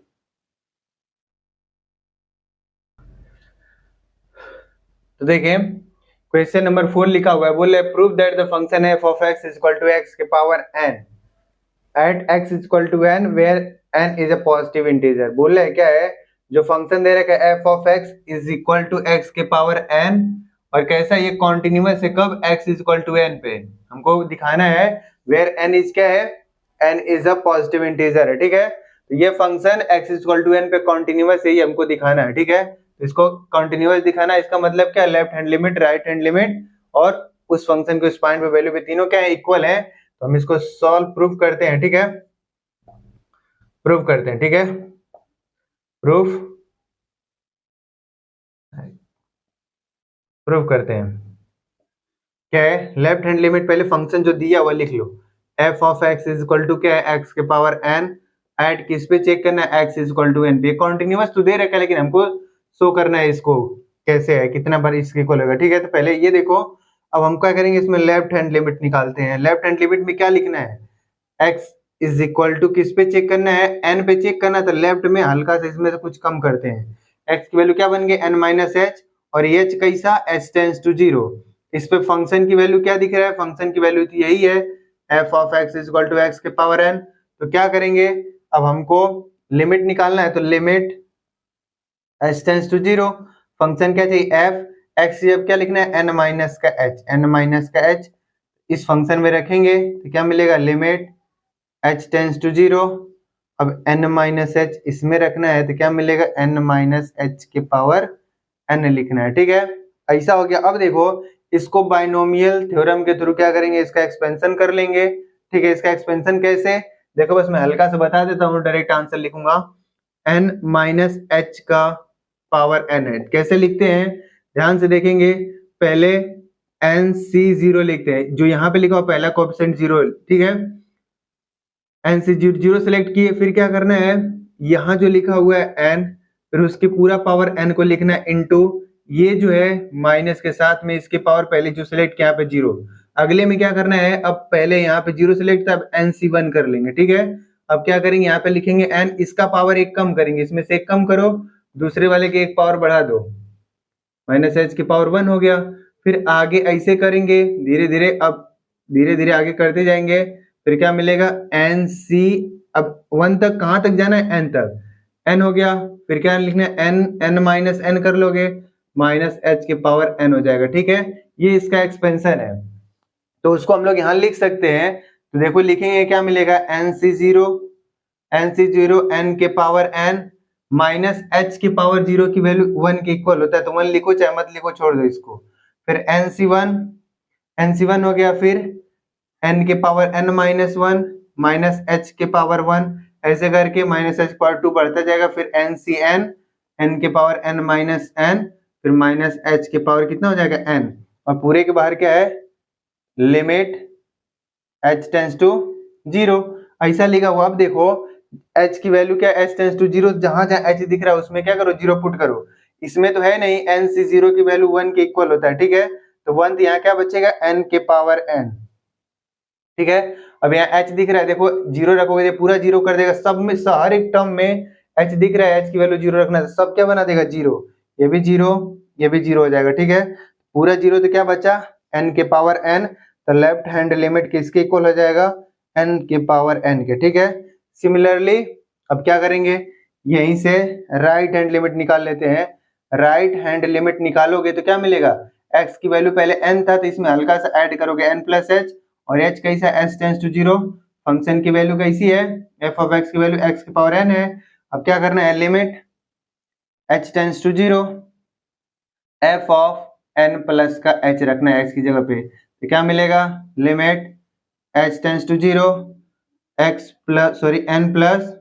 Speaker 1: तो देखिए क्वेश्चन नंबर 4 लिखा हुआ है, बोले prove that the function f of x is equal to x के power n at x is equal to n where n is a positive integer. बोले क्या है, जो फंक्शन दे रखा है f of x is equal to x के पावर n, और कैसा ये कॉन्टिन्यूअस है, कब, x is equal to n पे। हमको दिखाना है वेयर n इज क्या है, n is a positive integer है, ठीक है। तो ये function x is equal to n पे कॉन्टिन्यूअस है, ये हमको दिखाना है, ठीक है। इसको कॉन्टिन्यूअस दिखाना है, इसका मतलब क्या, left hand limit, right hand limit और उस फंक्शन के उस पॉइंट पे वैल्यू पे तीनों क्या है, इक्वल है। तो हम इसको सॉल्व प्रूफ करते हैं, ठीक है, प्रूफ करते हैं, ठीक है, प्रूफ करते हैं। क्या है, लेफ्ट हैंड लिमिट, पहले फंक्शन जो दिया हुआ लिख लो, f of x is equal to क्या है, x के पावर n एट किस पे चेक करना है, x is equal to n पे। कॉन्टिन्यूअस तो दे रखा है, लेकिन हमको शो करना है इसको कैसे है, कितना बार इसके इक्वल होगा, ठीक है। तो पहले ये देखो, अब हम क्या करेंगे, इसमें लेफ्ट हैंड लिमिट निकालते हैं। लेफ्ट हैंड लिमिट में क्या लिखना है, x इज इक्वल टू किस पे चेक करना है, n पे चेक करना है, तो लेफ्ट में हल्का सा इसमें से कुछ कम करते हैं, x की वैल्यू क्या बन गई, n माइनस h, और h कैसा, h टेंस टू 0। इस पे फंक्शन की वैल्यू क्या दिख रहा है, फंक्शन की वैल्यू तो यही है, f of x is equal to x के पावर n। तो क्या करेंगे, अब हमको लिमिट निकालना है, तो limit h tends to 0, function क्या चाहिए, f, x अब क्या लिखना है, n माइनस का h, n माइनस का h इस फंक्शन में रखेंगे, तो क्या मिलेगा, लिमिट h टेंस टू 0, अब n माइनस h इसमें रखना है, तो क्या मिलेगा, n माइनस h के पावर n लिखना है, ठीक है। ऐसा हो गया। अब देखो इसको बाइनोमियल थ्योरम के थ्रू क्या करेंगे, इसका एक्सपेंशन कर लेंगे, ठीक है। इसका एक्सपेंशन कैसे, देखो बस मैं हल्का सा बता देता हूँ, डायरेक्ट आंसर लिखूंगा, n माइनस h का पावर n है। कैसे लिखते हैं, ध्यान से देखेंगे, पहले NC0 लिखते हैं, जो यहाँ पे लिखा हुआ पहला कोएफिशिएंट 0, ठीक है। NC0 सेलेक्ट किए, फिर क्या करना है, यहाँ जो लिखा हुआ है n, फिर उसकी पूरा पावर n को लिखना है इनटू ये जो है माइनस के साथ में इसकी पावर पहले जो सिलेक्ट किया पे 0। अगले में क्या करना है, अब पहले यहाँ पे 0 सिलेक्ट था, अब NC1 कर लेंगे, ठीक है। अब क्या करेंगे, यहाँ पे लिखेंगे n, इसका पावर एक कम करेंगे, इसमें से एक कम करो, दूसरे वाले की एक पावर बढ़ा दो, माइनस एच की पावर 1 हो गया। फिर आगे ऐसे करेंगे धीरे धीरे, अब धीरे धीरे आगे करते जाएंगे, फिर क्या मिलेगा एन सी, अब 1 तक कहाँ तक जाना है, n तक, n हो गया, फिर क्या लिखना है n, n माइनस n कर लोगे, माइनस एच की पावर n हो जाएगा, ठीक है। ये इसका एक्सपेंशन है, तो उसको हम लोग यहाँ लिख सकते हैं। तो देखो लिखेंगे क्या मिलेगा, NC0 n के पावर n माइनस h की पावर 0 की वैल्यू 1 के इक्वल होता है, तो 1 लिखो चाहे मत लिखो, छोड़ दो इसको। फिर NC1 हो गया, फिर n के power n minus 1 minus h के पावर 1, ऐसे करके माइनस h पावर 2 बढ़ता जाएगा, फिर NCn n के पावर n माइनस n, फिर माइनस h के पावर कितना हो जाएगा n, और पूरे के बाहर क्या है, लिमिट h टेंस टू 0, ऐसा लिखा हुआ। अब देखो h की वैल्यू क्या है, h टेंस टू 0, जहां जहां h दिख रहा है उसमें क्या करो, 0 पुट करो। इसमें तो है नहीं, NC0 की वैल्यू 1 के इक्वल होता है, ठीक है, तो 1 यहाँ क्या बचेगा, n के पावर n, ठीक है। अब यहाँ h दिख रहा है, देखो 0 रखोगे पूरा 0 कर देगा, सब में हर एक टर्म में h दिख रहा है, h की वैल्यू 0 रखना है, सब क्या बना देगा 0, ये भी 0, ये भी 0 हो जाएगा, ठीक है। पूरा 0 तो क्या बचा, n के पावर n, तो लेफ्ट हैंड लिमिट किसके इक्वल हो जाएगा, n के पावर n के, ठीक है। सिमिलरली अब क्या करेंगे, यहीं से राइट हैंड लिमिट निकाल लेते हैं। राइट हैंड लिमिट निकालोगे तो क्या मिलेगा, x की वैल्यू पहले n था, तो इसमें हल्का सा ऐड करोगे n प्लस एच, और h कैसा, h टेंस टू 0, फंक्शन की वैल्यू कैसी है, f ऑफ x की वैल्यू x की पावर n है। अब क्या करना है, limit h tends to 0, f of n plus का h रखना है x की जगह पे, तो क्या मिलेगा, limit h tends to 0 n plus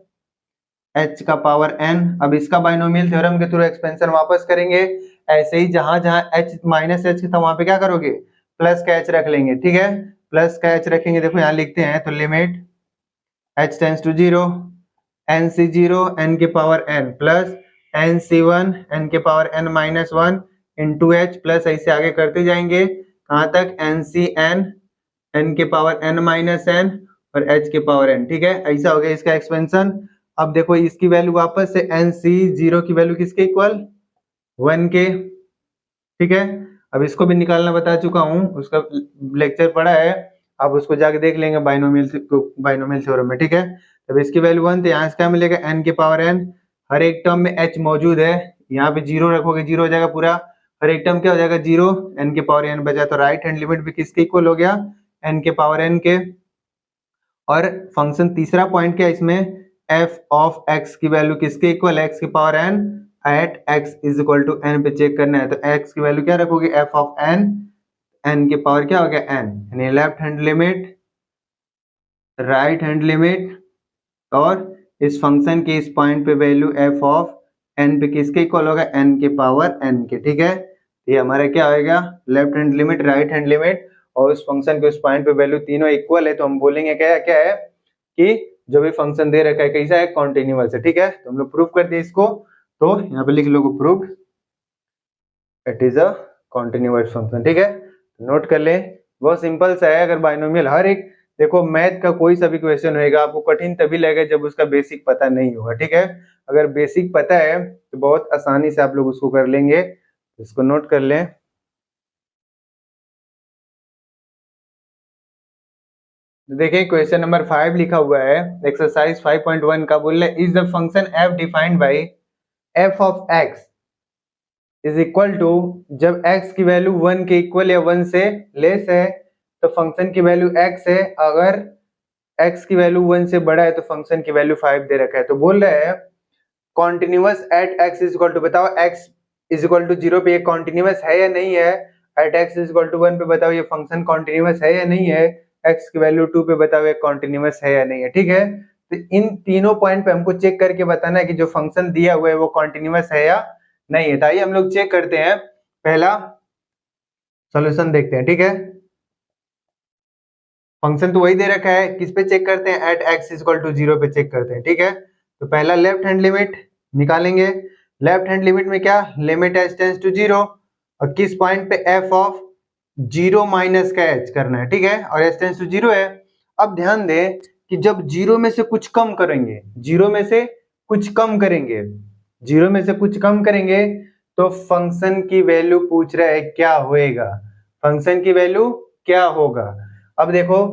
Speaker 1: h का पावर n। अब इसका बाइनोमियल थ्योरम के थ्रू एक्सपेंशन वापस करेंगे, ऐसे ही जहां जहां h माइनस एच था वहां पे क्या करोगे, प्लस का h रख लेंगे, ठीक है, प्लस का h रखेंगे, देखो यहाँ लिखते हैं, तो limit h tends to 0 NC0 n के power n plus NC1 n के power n minus 1 into h, plus ऐसे आगे करते जाएंगे, कहाँ तक, NCn n के पावर n माइनस n और h के पावर n, ठीक है। ऐसा हो गया इसका एक्सपेंशन। अब देखो इसकी वैल्यू वापस से NC0 की वैल्यू किसके इक्वल, 1 के, ठीक है। अब इसको भी निकालना बता चुका हूँ, उसका लेक्चर पढ़ा है, आप उसको जाके देख लेंगे बाइनोमियल थ्योरम में, ठीक है। तब इसकी वैल्यू 1, तो यहाँ से क्या मिलेगा, n के पावर n, हर एक टर्म में h मौजूद है, यहाँ पे 0 रखोगे 0 हो जाएगा पूरा, हर एक टर्म क्या हो जाएगा 0, n के पावर n बचा, तो राइट हैंड लिमिट भी किसके इक्वल हो गया, n के पावर n के। और फंक्शन तीसरा पॉइंट क्या है इसमें, f ऑफ x की वैल्यू किसके इक्वल, x की power n at x is equal to n पे चेक करना है, तो x की वैल्यू क्या रखोगे, f ऑफ n, n के पावर क्या हो गया n, यानी left hand limit, right hand limit, और इस फंक्शन के इस पॉइंट पे वैल्यू f ऑफ n पे किसके इक्वल होगा, n के पावर n के, ठीक है। ये हमारा क्या होगा, left hand limit, right hand limit, और उस फंक्शन के उस पॉइंट पे वैल्यू तीनों इक्वल है, तो हम बोलेंगे क्या क्या है कि जो भी फंक्शन दे रखा है कैसा है, कॉन्टिन्यूअस है, ठीक है। तो हम लोग प्रूफ कर दिए इसको, तो यहाँ पे लिख लो proof it is a continuous function, ठीक है। नोट कर ले, बहुत सिंपल सा है। अगर बाइनोमियल हर एक, देखो मैथ का कोई सा भी क्वेश्चन होएगा आपको कठिन तभी लगेगा जब उसका बेसिक पता नहीं होगा, ठीक है। अगर बेसिक पता है तो बहुत आसानी से आप लोग उसको कर लेंगे, इसको नोट कर लें। देखिए क्वेश्चन नंबर 5 लिखा हुआ है, एक्सरसाइज 5.1 का बोल रहा है, is the function f defined by f of x is equal to, जब x की वैल्यू 1 के इक्वल या 1 से लेस है तो फंक्शन की वैल्यू x है, अगर x की वैल्यू 1 से बड़ा है तो फंक्शन की वैल्यू 5 दे रखा है। तो बोल रहा है continuous at x is equal to, बताओ x इज इक्वल टू 0 पे ये कॉन्टिन्यूअस है या नहीं है, at x is equal to 1 पे बताओ ये फंक्शन कॉन्टिन्यूअस है या नहीं है, x की वैल्यू 2 पे बताओ ये कॉन्टिन्यूअस है या नहीं है, ठीक है। तो इन तीनों पॉइंट पे हमको चेक करके बताना है कि जो फंक्शन दिया हुआ है वो कॉन्टिन्यूअस है या नहीं है। आइए हम लोग चेक करते हैं, पहला सॉल्यूशन देखते हैं, ठीक है। फंक्शन तो वही दे रखा है, किस पे चेक करते हैं, at x is equal to 0 पे चेक करते हैं, ठीक है। तो पहला लेफ्ट हैंड लिमिट निकालेंगे, लेफ्ट हैंड लिमिट में क्या, लिमिट h टेंड्स टू 0 और किस पॉइंट पे f ऑफ 0 माइनस का h करना है, ठीक है, और h टेंड्स टू 0 है। अब ध्यान दें कि जब 0 में से कुछ कम करेंगे, 0 में से कुछ कम करेंगे, 0 में से कुछ कम करेंगे तो फंक्शन की वैल्यू पूछ रहा है क्या होएगा, फंक्शन की वैल्यू क्या होगा। अब देखो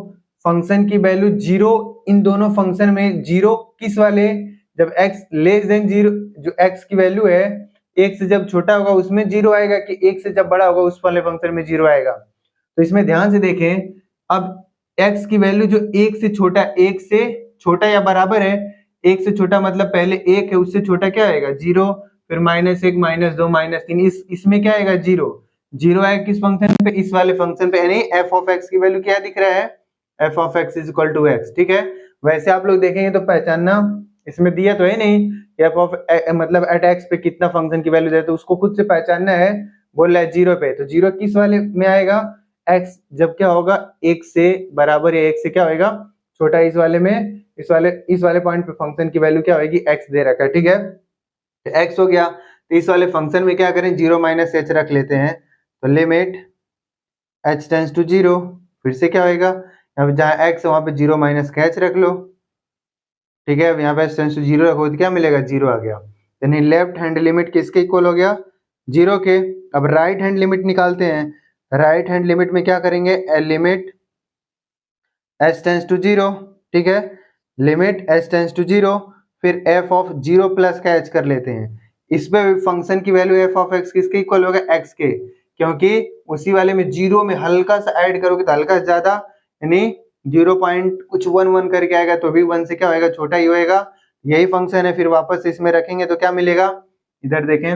Speaker 1: फंक्शन की वैल्यू 0, इन दोनों फंक्शन में 0 किस वाले, जब x लेस देन 0, जो x की वैल्यू है 1 से जब छोटा होगा उसमें 0 आएगा, कि 1 से जब बड़ा होगा उस वाले फंक्शन में 0 आएगा। तो इसमें ध्यान से देखें, अब x की वैल्यू जो 1 से छोटा, 1 से छोटा या बराबर है, 1 से छोटा मतलब पहले 1 है, उससे छोटा क्या आएगा 0, फिर -1 -2 -3, इसमें क्या आएगा 0, 0 आएगा किस फंक्शन पे, इस वाले फंक्शन पे, यानी f ऑफ x की वैल्यू क्या दिख रहा है, f of x is equal to x, ठीक है। वैसे आप लोग देखेंगे तो पहचानना, इसमें दिया तो है नहीं f ऑफ मतलब एट x पे कितना फंक्शन की वैल्यू दे, तो उसको खुद से पहचानना है, बोल रहा है 0 पे, तो 0 किस वाले में आएगा, x जब क्या होगा 1 से बराबर या 1 से क्या होएगा छोटा, इस वाले में, इस वाले पॉइंट पे फंक्शन की वैल्यू क्या होगी, x दे रखा है, ठीक है, तो x हो गया। तो इस वाले फंक्शन में क्या करें, 0 माइनस h रख लेते हैं, तो लिमिट h टेंड्स टू 0, फिर से क्या होएगा, यहाँ पे जहाँ x है वहां पे 0 माइनस का h रख लो, ठीक है, अब यहाँ पे h टेंड्स टू 0 रखो तो क्या मिलेगा 0 आ गया, यानी लेफ्ट हैंड लिमिट किसके इक्वल हो गया 0 के। अब राइट हैंड लिमिट निकालते हैं, राइट हैंड लिमिट में क्या करेंगे, लिमिट h टेंड्स टू 0, ठीक है, लिमिट h टेंड्स टू 0, फिर f ऑफ 0 प्लस का h कर लेते हैं, इसमें फंक्शन की वैल्यू f ऑफ x किसके इक्वल होगा x के, क्योंकि उसी वाले में 0 में हल्का सा ऐड करोगे तो हल्का से ज्यादा, यानी 0 पॉइंट कुछ 1 करके आएगा तो भी 1 से क्या होएगा छोटा ही होएगा, यही फंक्शन है। फिर वापस इसमें रखेंगे तो क्या मिलेगा, इधर देखें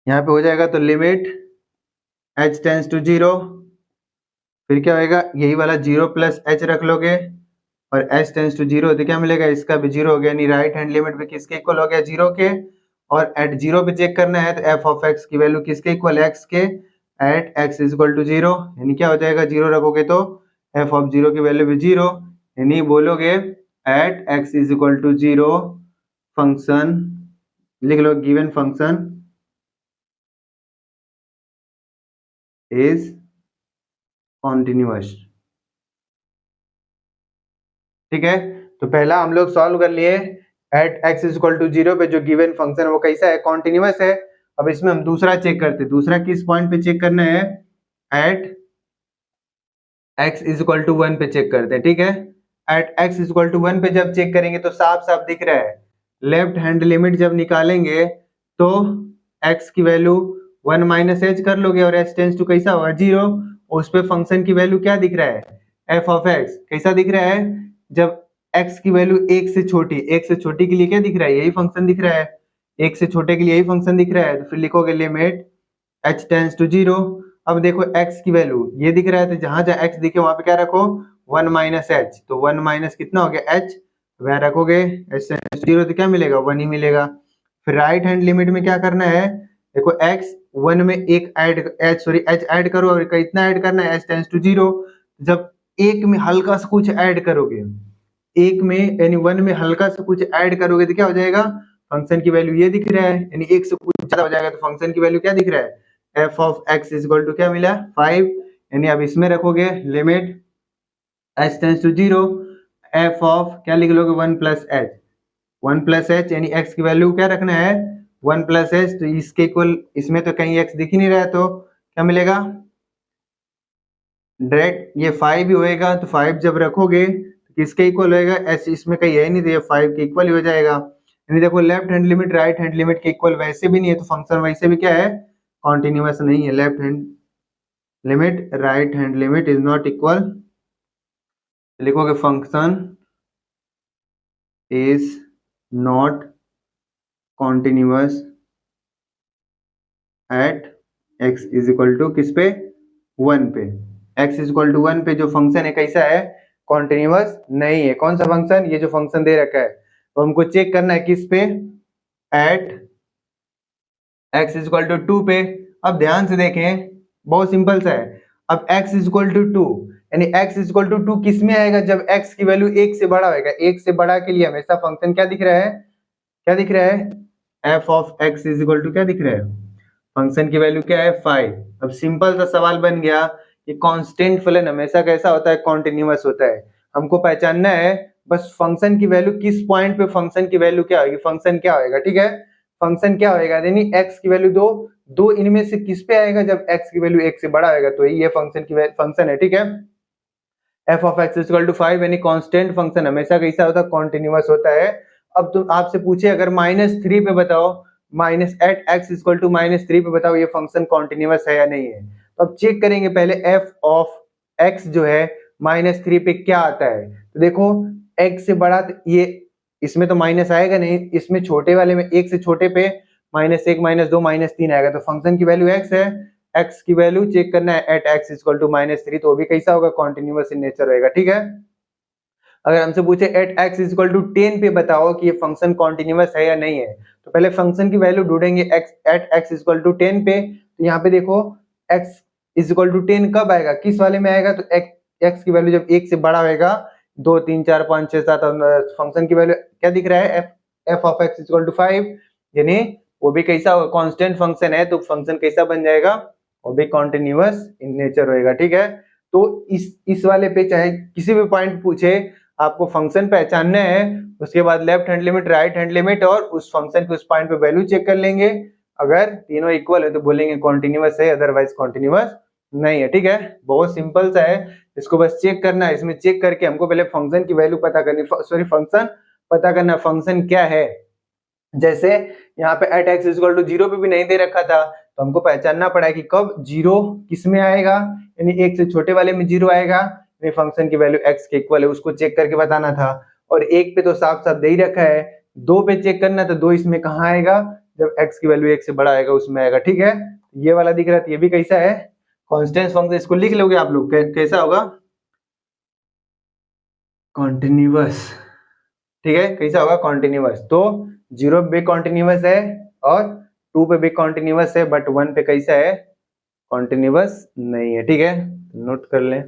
Speaker 1: यहाँ पे हो जाएगा, तो लिमिट h टेंड्स टू 0, फिर क्या होएगा यही वाला 0 प्लस h रख लोगे और h टेंड्स टू 0 तो क्या मिलेगा, इसका भी 0 हो गया, यानी राइट हैंड लिमिट पे किसके इक्वल हो गया 0 के, और एट 0 पे चेक करना है तो f ऑफ x की वैल्यू किसके इक्वल है x के, at x is equal to 0, यानी क्या हो जाएगा 0 रखोगे तो f ऑफ 0 की वैल्यू भी 0, यानी बोलोगे at x is equal to 0 function, लिख लो गिवन फंक्शन इज कॉन्टिन्यूअस, ठीक है। तो पहला हम लोग सॉल्व कर लिए, at x is equal to 0 पे जो गिवन फंक्शन है वो कैसा है, कॉन्टिन्यूअस है। अब इसमें हम दूसरा चेक करते हैं, दूसरा किस पॉइंट पे चेक करना है, at x is equal to 1 पे चेक करते हैं, ठीक है। At x is equal to 1 पे जब चेक करेंगे तो साफ साफ दिख रहा है, लेफ्ट हैंड लिमिट जब निकालेंगे तो x की वैल्यू 1 माइनस h कर लोगे और h टेंड्स टू कैसा होगा 0, उस पे फंक्शन की वैल्यू क्या दिख रहा है f ऑफ x, कैसा दिख रहा है, जब x की वैल्यू 1 से छोटी, 1 से छोटी के लिए क्या दिख रहा है, यही फंक्शन दिख रहा है, 1 से छोटे के लिए यही फंक्शन दिख रहा है, तो फिर लिखोगे लिमिट h टेंड्स टू 0। अब देखो x की वैल्यू ये दिख रहा है, तो जहां जहां x दिखे वहां पे क्या रखो 1 माइनस h, तो 1 माइनस कितना हो गया h, वह रखोगे h टेंड्स टू 0 तो क्या मिलेगा 1 ही मिलेगा। फिर राइट हैंड लिमिट में क्या करना है, देखो x 1 में एक ऐड h ऐड करो और कितना ऐड करना है h टेंड्स टू 0, जब एक में हल्का सा कुछ ऐड करोगे, एक में यानी 1 में हल्का सा कुछ ऐड करोगे तो क्या हो जाएगा, फंक्शन की वैल्यू ये दिख रहा है, यानी 1 से कुछ ज्यादा हो जाएगा तो फंक्शन की वैल्यू क्या दिख रहा है, f of x is equal to क्या मिला 5, यानी अब इसमें रखोगे limit h tends to 0, f of क्या लिख लोगे 1 प्लस h, 1 प्लस h यानी x की वैल्यू क्या रखना है 1 प्लस h, तो इसके इक्वल इसमें तो कहीं x दिख ही नहीं रहा है तो क्या मिलेगा, डायरेक्ट ये 5 ही होएगा, तो 5 जब रखोगे तो किसके इक्वल होएगा h, इसमें कहीं है नहीं तो ये 5 के इक्वल ही हो जाएगा। यानी देखो left hand limit right hand limit के इक्वल वैसे भी नहीं है, तो फंक्शन वैसे भी क्या है कॉन्टिन्यूअस नहीं है, left hand limit right hand limit is not equal, लिखोगे function is not continuous at x is equal to किस पे 1 पे, x इज इक्वल टू 1 पे जो फंक्शन है कैसा है कॉन्टिन्यूअस नहीं है। कौन सा फंक्शन, ये जो फंक्शन दे रखा है, तो हमको चेक करना है किस पे, at x is equal to 2 पे। अब ध्यान से देखें बहुत सिंपल सा है, अब x इज इक्वल टू 2 यानी x इज इक्वल टू 2 किस में आएगा, जब x की वैल्यू 1 से बड़ा होगा, 1 से बड़ा के लिए हमेशा फंक्शन क्या दिख रहा है, क्या दिख रहा है f of x is equal to क्या दिख रहा है, फंक्शन की वैल्यू क्या है 5। अब सिंपल सा सवाल बन गया कि कांस्टेंट फलन हमेशा कैसा होता है, कॉन्टिन्यूअस होता है। हमको पहचानना है बस फंक्शन की वैल्यू किस पॉइंट पे फंक्शन की वैल्यू क्या होगी, फंक्शन क्या होएगा, ठीक है। फंक्शन क्या होएगा, यानी एक्स की वैल्यू दो इनमें से किस पे आएगा, जब एक्स की वैल्यू एक से बड़ा होएगा तो ये फंक्शन है, ठीक है। F of x equal to 5 यानी कांस्टेंट फंक्शन हमेशा कैसा होता है, कॉन्टिन्यूअस होता है। अब तुम आपसे पूछे अगर -3 पे बताओ, minus at x equal to -3 पे बताओ ये फंक्शन कॉन्टिन्यूअस है या नहीं है। तो अब चेक करेंगे पहले एफ ऑफ एक्स जो है -3 पे क्या आता है। तो देखो एक्स से बड़ा तो ये इसमें तो माइनस आएगा नहीं, इसमें छोटे वाले में एक से छोटे पे -1 -2 -3 आएगा, तो फंक्शन की वैल्यू एक्स है। एक्स की वैल्यू चेक करना है एट एक्स इक्वल टू -3, तो भी कैसा होगा, कॉन्टिन्यूअस इन नेचर रहेगा, ठीक है। अगर हमसे पूछे एट एक्स इक्वल टू 10 पे बताओ कि ये फंक्शन कॉन्टिन्यूअस है या नहीं है, तो पहले फंक्शन की वैल्यू ढूंढेंगे एट एक्स इक्वल टू 10 पे। तो यहाँ पे देखो एक्स इक्वल टू 10 कब आएगा, किस वाले में आएगा, तो एक्स की वैल्यू जब एक से बड़ा होगा 2 3 4 5 6 7, फंक्शन की वैल्यू क्या दिख रहा है, f of x equal to 5, यानी वो भी कैसा होगा, कांस्टेंट फंक्शन है, तो फंक्शन कैसा बन जाएगा, वो भी कॉन्टिन्यूअस इन नेचर होएगा, ठीक है। तो इस वाले पे चाहे किसी भी पॉइंट पूछे, आपको फंक्शन पहचानना है, उसके बाद left hand limit right hand limit और उस फंक्शन के उस पॉइंट पे वैल्यू चेक कर लेंगे। अगर तीनों इक्वल है तो बोलेंगे कॉन्टिन्यूअस है, अदरवाइज कॉन्टिन्यूअस नहीं है, ठीक है। बहुत सिंपल सा है, इसको बस चेक करना है। इसमें चेक करके हमको पहले फंक्शन की वैल्यू पता करनी, सॉरी फंक्शन पता करना, फंक्शन क्या है। जैसे यहाँ पे एट एक्स इक्वल टू 0 पे भी नहीं दे रखा था, तो हमको पहचानना पड़ा है कि कब 0 किस में आएगा, यानी एक से छोटे वाले में 0 आएगा, यानी फंक्शन की वैल्यू x के इक्वल है, उसको चेक करके बताना था। और एक पे तो साफ साफ दे ही रखा है, 2 पे चेक करना, तो 2 इसमें कहाँ आएगा, जब x की वैल्यू 1 से बड़ा आएगा उसमें आएगा, ठीक है। ये वाला दिख रहा है, ये भी कैसा है, कांस्टेंट फंक्शन। इसको लिख लोगे आप लोग, कैसा होगा, कॉन्टिन्यूअस, ठीक है, कैसा होगा, कॉन्टिन्यूअस। तो 0 पे भी कॉन्टिन्यूअस है और 2 पे भी कॉन्टिन्यूअस है, बट 1 पे कैसा है, कॉन्टिन्यूअस नहीं है, ठीक है, नोट कर लें।